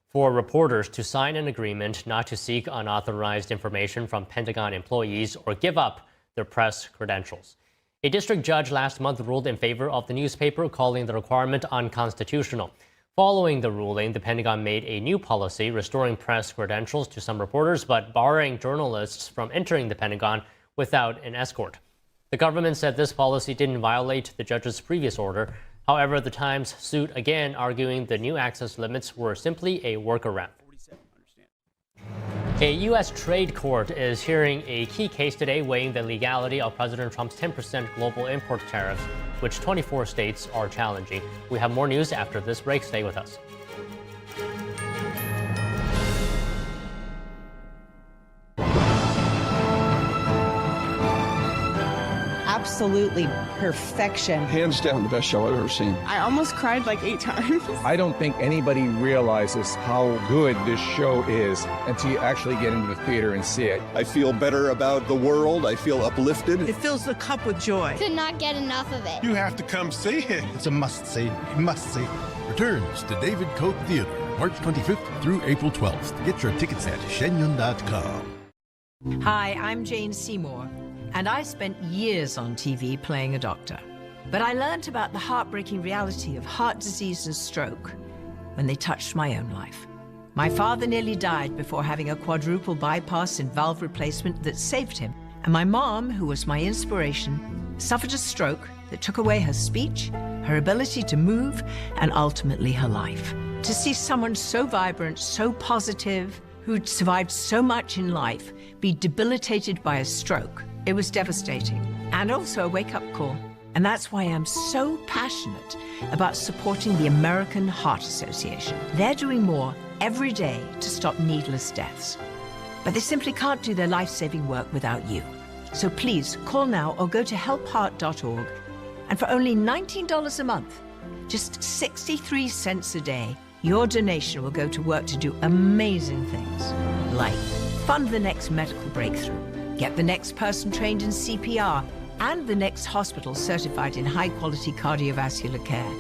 for reporters to sign an agreement not to seek unauthorized information from Pentagon employees or give up their press credentials. A district judge last month ruled in favor of the newspaper, calling the requirement unconstitutional. Following the ruling, the Pentagon made a new policy restoring press credentials to some reporters, but barring journalists from entering the Pentagon without an escort. The government said this policy didn't violate the judge's previous order. However, the Times sued again, arguing the new access limits were simply a workaround. A U.S. trade court is hearing a key case today weighing the legality of President Trump's 10% global import tariffs, which 24 states are challenging. We have more news after this break. Stay with us. Absolutely perfection. Hands down, the best show I've ever seen. I almost cried like 8 times. I don't think anybody realizes how good this show is until you actually get into the theater and see it. I feel better about the world. I feel uplifted. It fills the cup with joy. Could not get enough of it. You have to come see it. It's a must-see. Must-see. Returns to David Koch Theater, March 25th through April 12th. Get your tickets at shenyun.com. Hi, I'm Jane Seymour, and I spent years on TV playing a doctor. But I learned about the heartbreaking reality of heart disease and stroke when they touched my own life. My father nearly died before having a quadruple bypass and valve replacement that saved him. And my mom, who was my inspiration, suffered a stroke that took away her speech, her ability to move, and ultimately her life. To see someone so vibrant, so positive, who'd survived so much in life, be debilitated by a stroke, it was devastating, and also a wake-up call. And that's why I'm so passionate about supporting the American Heart Association. They're doing more every day to stop needless deaths. But they simply can't do their life-saving work without you. So please call now or go to helpheart.org. And for only $19 a month, just 63 cents a day, your donation will go to work to do amazing things, like fund the next medical breakthrough, get the next person trained in CPR, and the next hospital certified in high-quality cardiovascular care.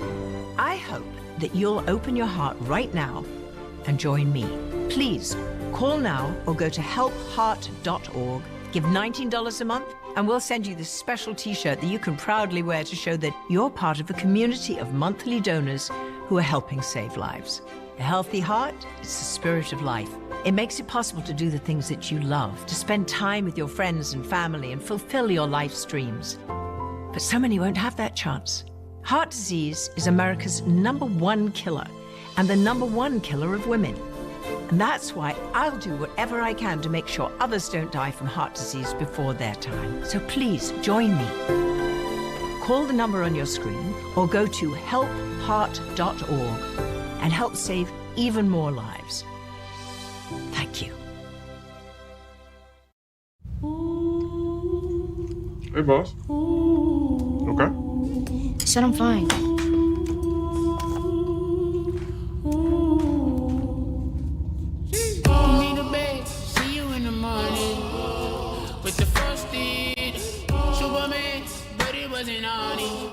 I hope that you'll open your heart right now and join me. Please call now or go to helpheart.org. Give $19 a month, and we'll send you this special T-shirt that you can proudly wear to show that you're part of a community of monthly donors who are helping save lives. A healthy heart, it's the spirit of life. It makes it possible to do the things that you love, to spend time with your friends and family and fulfill your life's dreams. But so many won't have that chance. Heart disease is America's #1 killer and the #1 killer of women. And that's why I'll do whatever I can to make sure others don't die from heart disease before their time. So please join me. Call the number on your screen or go to helpheart.org and help save even more lives. Thank you. Hey, boss. Okay. I said I'm fine. With the frosted Superman, but it wasn't on it.